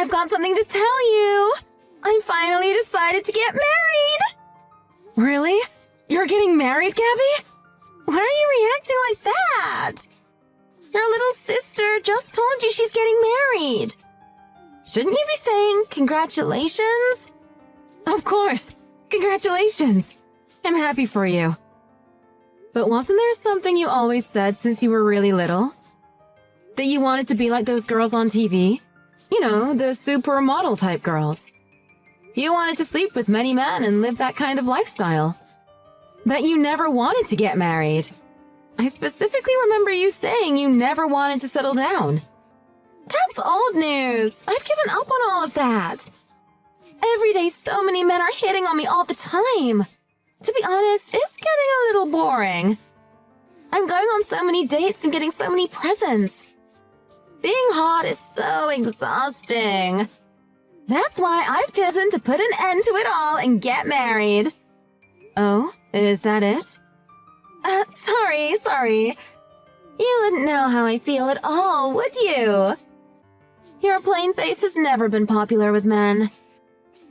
I've got something to tell you! I finally decided to get married! Really? You're getting married, Gabby? Why are you reacting like that? Your little sister just told you she's getting married. Shouldn't you be saying congratulations? Of course. Congratulations. I'm happy for you. But wasn't there something you always said since you were really little? That you wanted to be like those girls on TV? You know, the supermodel type girls. You wanted to sleep with many men and live that kind of lifestyle. That you never wanted to get married. I specifically remember you saying you never wanted to settle down. That's old news. I've given up on all of that. Every day so many men are hitting on me all the time. To be honest, it's getting a little boring. I'm going on so many dates and getting so many presents. Being hot is so exhausting. That's why I've chosen to put an end to it all and get married. Oh, is that it? Sorry. You wouldn't know how I feel at all, would you? Your plain face has never been popular with men.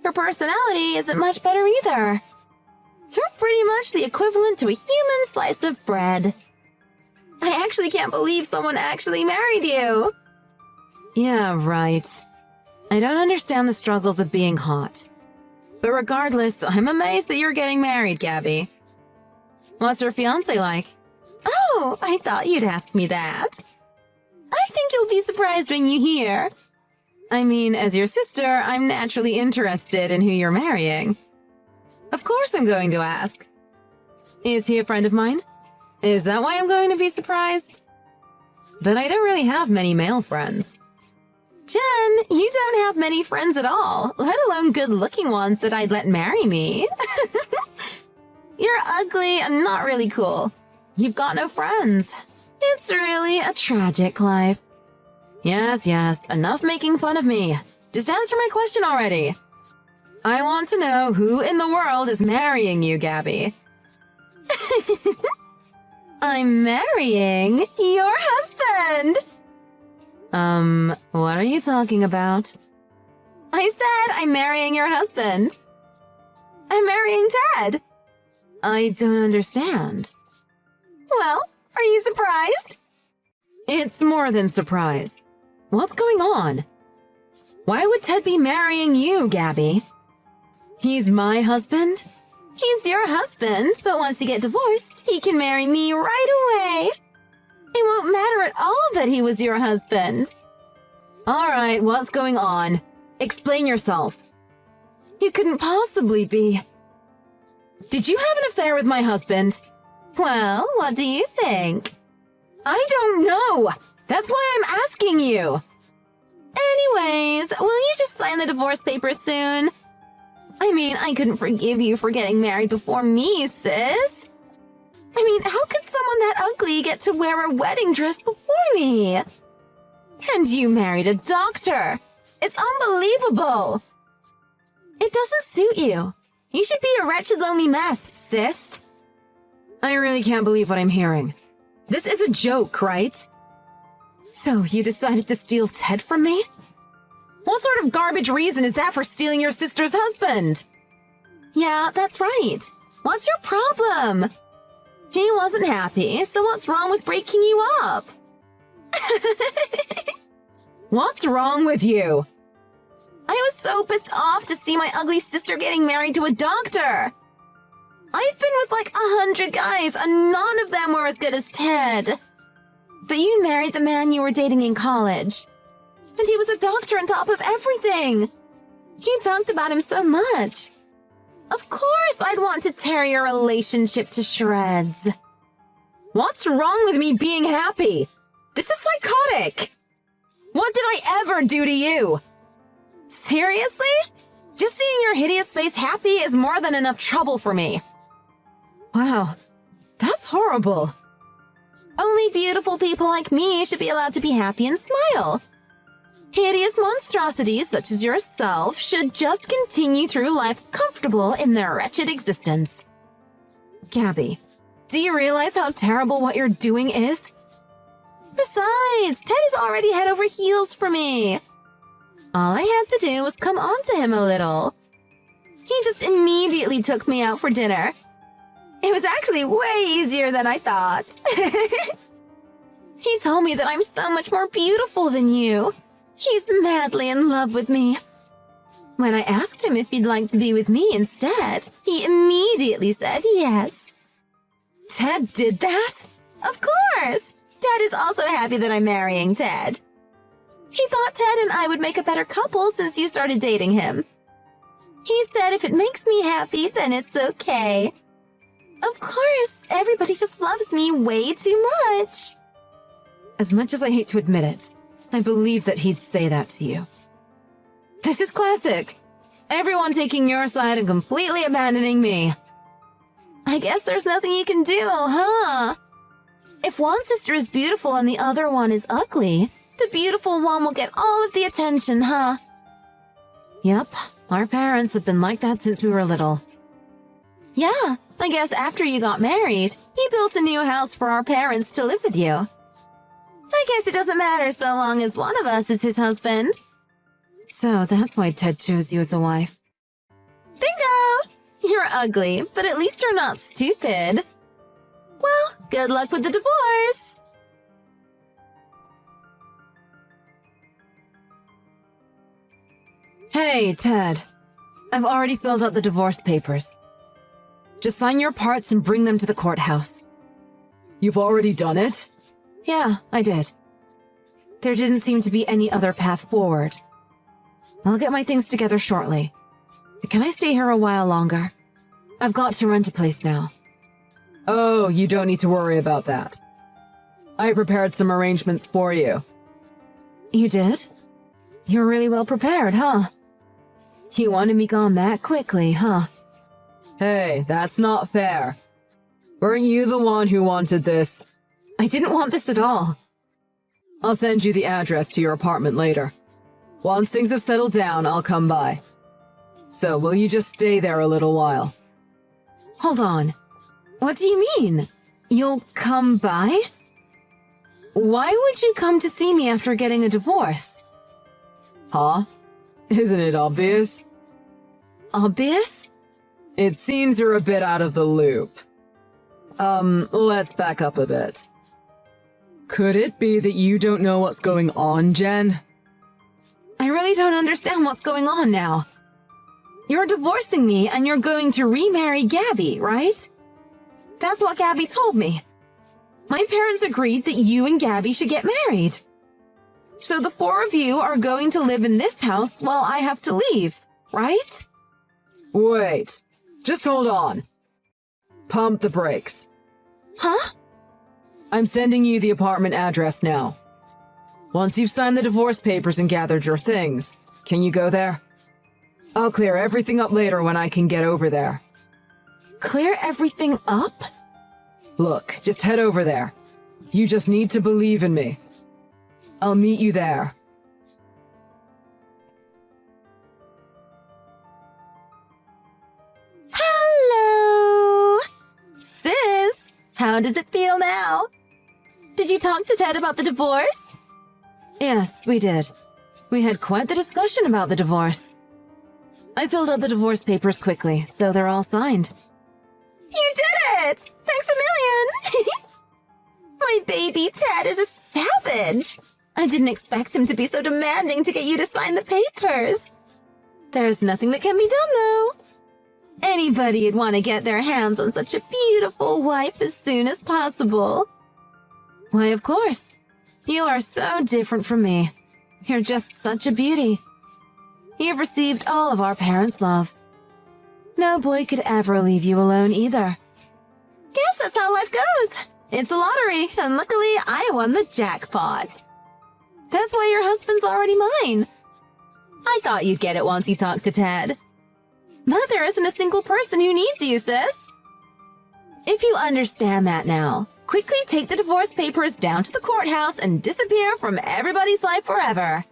Your personality isn't much better either. You're pretty much the equivalent to a human slice of bread. I actually can't believe someone actually married you. Yeah, right. I don't understand the struggles of being hot. But regardless, I'm amazed that you're getting married, Gabby. What's your fiancé like? Oh, I thought you'd ask me that. I think you'll be surprised when you hear. I mean, as your sister, I'm naturally interested in who you're marrying. Of course I'm going to ask. Is he a friend of mine? Is that why I'm going to be surprised? But I don't really have many male friends. Jen, you don't have many friends at all, let alone good-looking ones that I'd let marry me. You're ugly and not really cool. You've got no friends. It's really a tragic life. Yes, enough making fun of me. Just answer my question already. I want to know who in the world is marrying you, Gabby. I'm marrying your husband! What are you talking about? I said I'm marrying your husband. I'm marrying Ted. I don't understand. Well, are you surprised? It's more than surprise. What's going on? Why would Ted be marrying you, Gabby? He's my husband? He's your husband, but once you get divorced, he can marry me right away. It won't matter at all that he was your husband. All right, what's going on? Explain yourself. You couldn't possibly be. Did you have an affair with my husband? Well, what do you think? I don't know. That's why I'm asking you. Anyways, will you just sign the divorce papers soon? I mean, I couldn't forgive you for getting married before me, sis. I mean, how could someone that ugly get to wear a wedding dress before me? And you married a doctor. It's unbelievable. It doesn't suit you. You should be a wretched, lonely mess, sis. I really can't believe what I'm hearing. This is a joke, right? So you decided to steal Ted from me? What sort of garbage reason is that for stealing your sister's husband? Yeah, that's right. What's your problem? He wasn't happy, so what's wrong with breaking you up? What's wrong with you? I was so pissed off to see my ugly sister getting married to a doctor. I've been with like 100 guys, and none of them were as good as Ted. But you married the man you were dating in college. And he was a doctor on top of everything. You talked about him so much. Of course I'd want to tear your relationship to shreds. What's wrong with me being happy? This is psychotic. What did I ever do to you? Seriously? Just seeing your hideous face happy is more than enough trouble for me. Wow, that's horrible. Only beautiful people like me should be allowed to be happy and smile. Hideous monstrosities such as yourself should just continue through life comfortable in their wretched existence. Gabby, do you realize how terrible what you're doing is? Besides, Ted is already head over heels for me. All I had to do was come on to him a little. He just immediately took me out for dinner. It was actually way easier than I thought. He told me that I'm so much more beautiful than you. He's madly in love with me. When I asked him if he'd like to be with me instead, he immediately said yes. Ted did that? Of course! Dad is also happy that I'm marrying Ted. He thought Ted and I would make a better couple since you started dating him. He said if it makes me happy, then it's okay. Of course, everybody just loves me way too much. As much as I hate to admit it, I believe that he'd say that to you. This is classic. Everyone taking your side and completely abandoning me. I guess there's nothing you can do, huh? If one sister is beautiful and the other one is ugly, the beautiful one will get all of the attention, huh? Yep, our parents have been like that since we were little. Yeah, I guess after you got married, he built a new house for our parents to live with you. I guess it doesn't matter so long as one of us is his husband. So that's why Ted chose you as a wife. Bingo! You're ugly, but at least you're not stupid. Well, good luck with the divorce. Hey, Ted. I've already filled out the divorce papers. Just sign your parts and bring them to the courthouse. You've already done it? Yeah, I did. There didn't seem to be any other path forward. I'll get my things together shortly. But can I stay here a while longer? I've got to rent a place now. Oh, you don't need to worry about that. I prepared some arrangements for you. You did? You're really well prepared, huh? You wanted me gone that quickly, huh? Hey, that's not fair. Weren't you the one who wanted this? I didn't want this at all. I'll send you the address to your apartment later. Once things have settled down, I'll come by. So, will you just stay there a little while? Hold on. What do you mean? You'll come by? Why would you come to see me after getting a divorce? Huh? Isn't it obvious? Obvious? It seems you're a bit out of the loop. Let's back up a bit. Could it be that you don't know what's going on, Jen? I really don't understand what's going on now. You're divorcing me and you're going to remarry Gabby, right? That's what Gabby told me. My parents agreed that you and Gabby should get married. So the four of you are going to live in this house while I have to leave, right? Wait, just hold on. Pump the brakes. Huh? I'm sending you the apartment address now. Once you've signed the divorce papers and gathered your things, can you go there? I'll clear everything up later when I can get over there. Clear everything up? Look, just head over there. You just need to believe in me. I'll meet you there. Hello! Sis, how does it feel now? Did you talk to Ted about the divorce? Yes, we did. We had quite the discussion about the divorce. I filled out the divorce papers quickly, so they're all signed. You did it! Thanks a million! My baby Ted is a savage! I didn't expect him to be so demanding to get you to sign the papers. There's nothing that can be done, though. Anybody'd want to get their hands on such a beautiful wife as soon as possible. Why, of course. You are so different from me. You're just such a beauty. You've received all of our parents' love. No boy could ever leave you alone either. Guess that's how life goes. It's a lottery, and luckily I won the jackpot. That's why your husband's already mine. I thought you'd get it once you talked to Ted. But there isn't a single person who needs you, sis. If you understand that now, quickly take the divorce papers down to the courthouse and disappear from everybody's life forever.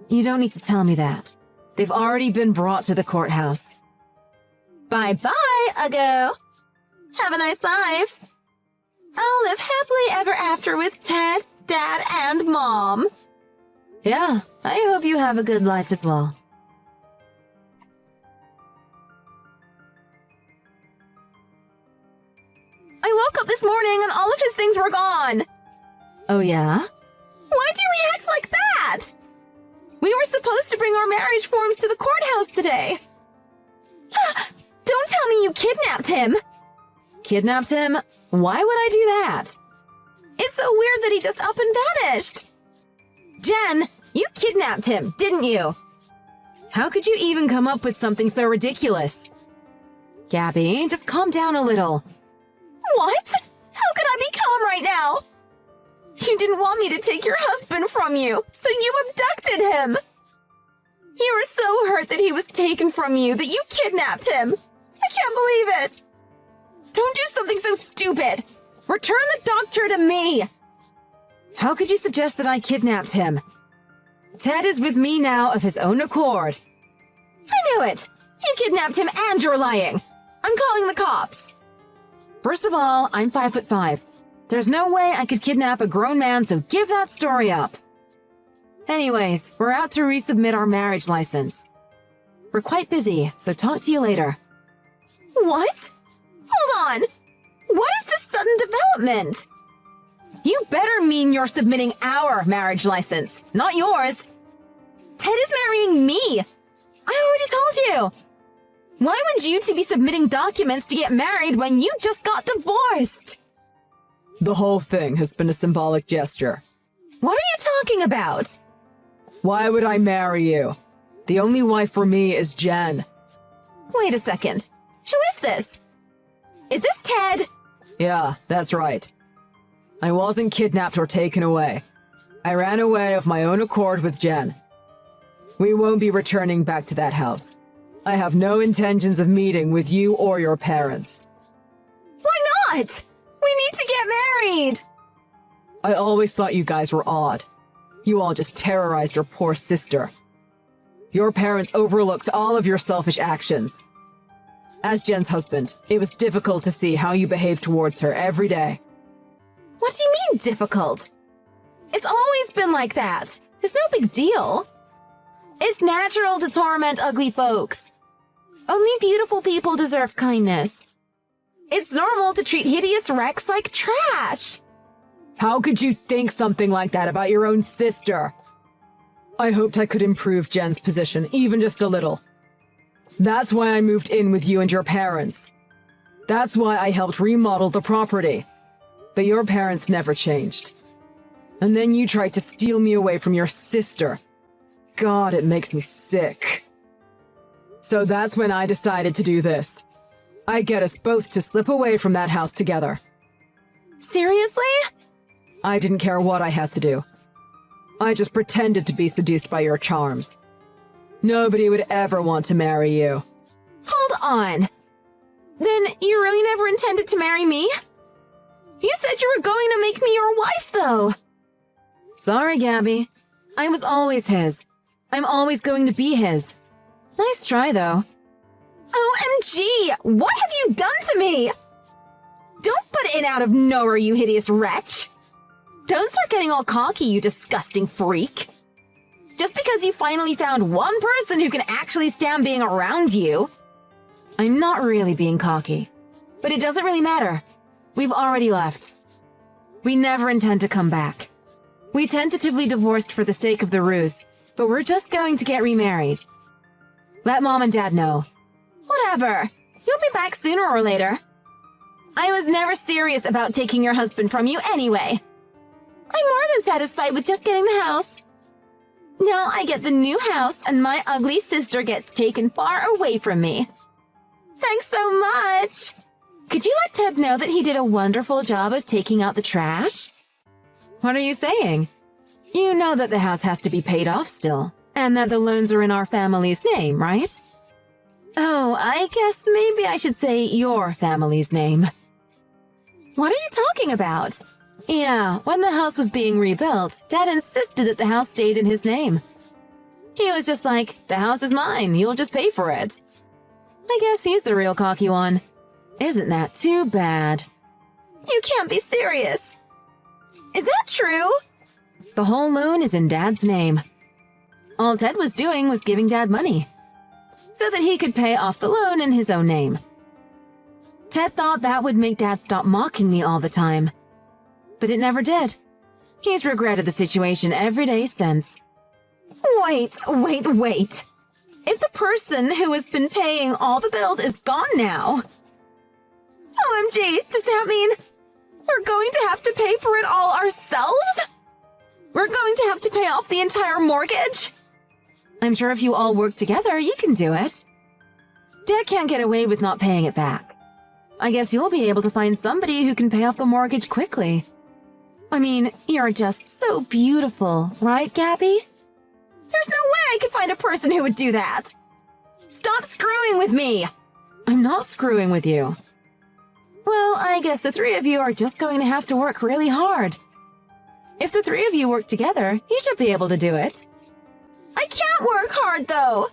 You don't need to tell me that. They've already been brought to the courthouse. Bye-bye, Uggo. Have a nice life. I'll live happily ever after with Ted, Dad, and Mom. Yeah, I hope you have a good life as well. I woke up this morning and all of his things were gone. Oh yeah? Why'd you react like that? We were supposed to bring our marriage forms to the courthouse today. Don't tell me you kidnapped him. Kidnapped him? Why would I do that? It's so weird that he just up and vanished. Jen, you kidnapped him, didn't you? How could you even come up with something so ridiculous? Gabby, just calm down a little. What? How could I be calm right now? You didn't want me to take your husband from you, so you abducted him. You were so hurt that he was taken from you that you kidnapped him. I can't believe it. Don't do something so stupid. Return the doctor to me. How could you suggest that I kidnapped him? Ted is with me now of his own accord. I knew it. You kidnapped him and you're lying. I'm calling the cops. First of all, I'm 5'5". There's no way I could kidnap a grown man, so give that story up. Anyways, we're out to resubmit our marriage license. We're quite busy, so talk to you later. What? Hold on. What is this sudden development? You better mean you're submitting our marriage license, not yours. Ted is marrying me. I already told you. Why would you two be submitting documents to get married when you just got divorced? The whole thing has been a symbolic gesture. What are you talking about? Why would I marry you? The only wife for me is Jen. Wait a second. Who is this? Is this Ted? Yeah, that's right. I wasn't kidnapped or taken away. I ran away of my own accord with Jen. We won't be returning back to that house. I have no intentions of meeting with you or your parents. Why not? We need to get married. I always thought you guys were odd. You all just terrorized your poor sister. Your parents overlooked all of your selfish actions. As Jen's husband, it was difficult to see how you behaved towards her every day. What do you mean, difficult? It's always been like that. It's no big deal. It's natural to torment ugly folks. Only beautiful people deserve kindness. It's normal to treat hideous wrecks like trash. How could you think something like that about your own sister? I hoped I could improve Jen's position, even just a little. That's why I moved in with you and your parents. That's why I helped remodel the property. But your parents never changed. And then you tried to steal me away from your sister. God, it makes me sick. So that's when I decided to do this. I get us both to slip away from that house together. Seriously? I didn't care what I had to do. I just pretended to be seduced by your charms. Nobody would ever want to marry you. Hold on. Then you really never intended to marry me? You said you were going to make me your wife, though. Sorry, Gabby. I was always his. I'm always going to be his. Nice try, though. OMG! What have you done to me? Don't butt in out of nowhere, you hideous wretch. Don't start getting all cocky, you disgusting freak. Just because you finally found one person who can actually stand being around you. I'm not really being cocky. But it doesn't really matter. We've already left. We never intend to come back. We tentatively divorced for the sake of the ruse, but we're just going to get remarried. Let Mom and Dad know. Whatever. You'll be back sooner or later. I was never serious about taking your husband from you anyway. I'm more than satisfied with just getting the house. Now I get the new house and my ugly sister gets taken far away from me. Thanks so much. Could you let Ted know that he did a wonderful job of taking out the trash? What are you saying? You know that the house has to be paid off still, and that the loans are in our family's name, right? Oh, I guess maybe I should say your family's name. What are you talking about? Yeah, when the house was being rebuilt, Dad insisted that the house stayed in his name. He was just like, the house is mine, you'll just pay for it. I guess he's the real cocky one. Isn't that too bad? You can't be serious. Is that true? The whole loan is in Dad's name. All Ted was doing was giving Dad money so that he could pay off the loan in his own name. Ted thought that would make Dad stop mocking me all the time, but it never did. He's regretted the situation every day since. Wait. If the person who has been paying all the bills is gone now, OMG, does that mean we're going to have to pay for it all ourselves? We're going to have to pay off the entire mortgage? I'm sure if you all work together, you can do it. Dad can't get away with not paying it back. I guess you'll be able to find somebody who can pay off the mortgage quickly. I mean, you're just so beautiful, right, Gabby? There's no way I could find a person who would do that. Stop screwing with me. I'm not screwing with you. Well, I guess the three of you are just going to have to work really hard. If the three of you work together, you should be able to do it. I can't work hard, though.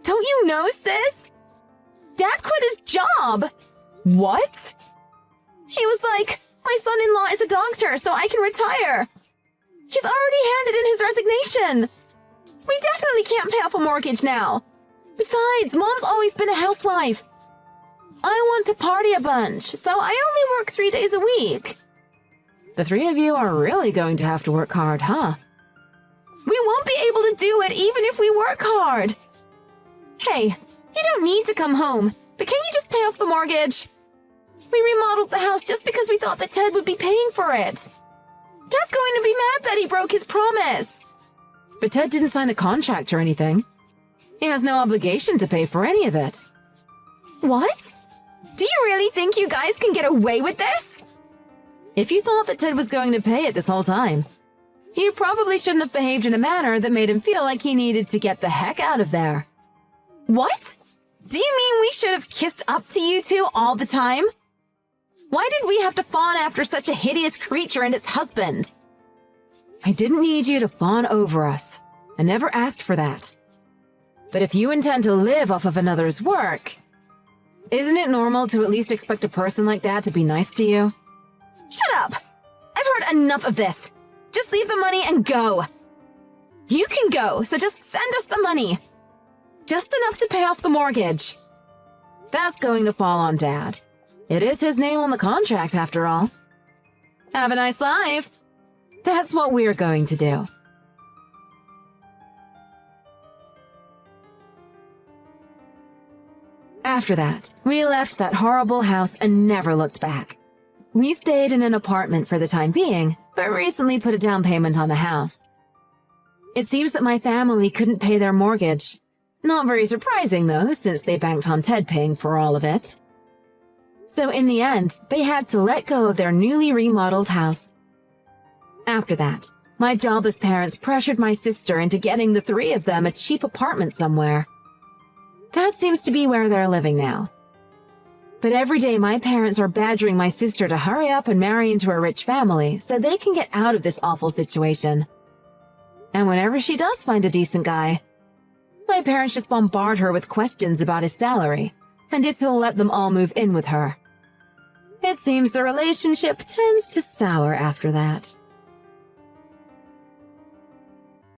Don't you know, sis? Dad quit his job. What? He was like, my son-in-law is a doctor, so I can retire. He's already handed in his resignation. We definitely can't pay off a mortgage now. Besides, Mom's always been a housewife. I want to party a bunch, so I only work 3 days a week. The three of you are really going to have to work hard, huh? We won't be able to do it even if we work hard. Hey, you don't need to come home, but can you just pay off the mortgage? We remodeled the house just because we thought that Ted would be paying for it. Dad's going to be mad that he broke his promise. But Ted didn't sign a contract or anything. He has no obligation to pay for any of it. What? Do you really think you guys can get away with this? If you thought that Ted was going to pay it this whole time, you probably shouldn't have behaved in a manner that made him feel like he needed to get the heck out of there. What? Do you mean we should have kissed up to you two all the time? Why did we have to fawn after such a hideous creature and its husband? I didn't need you to fawn over us. I never asked for that. But if you intend to live off of another's work, isn't it normal to at least expect a person like that to be nice to you? Shut up! I've heard enough of this. Just leave the money and go. You can go, so just send us the money. Just enough to pay off the mortgage. That's going to fall on Dad. It is his name on the contract, after all. Have a nice life. That's what we're going to do. After that, we left that horrible house and never looked back. We stayed in an apartment for the time being, but recently put a down payment on a house. It seems that my family couldn't pay their mortgage. Not very surprising, though, since they banked on Ted paying for all of it. So in the end, they had to let go of their newly remodeled house. After that, my jobless parents pressured my sister into getting the three of them a cheap apartment somewhere. That seems to be where they're living now. But every day my parents are badgering my sister to hurry up and marry into a rich family so they can get out of this awful situation. And whenever she does find a decent guy, my parents just bombard her with questions about his salary and if he'll let them all move in with her. It seems the relationship tends to sour after that.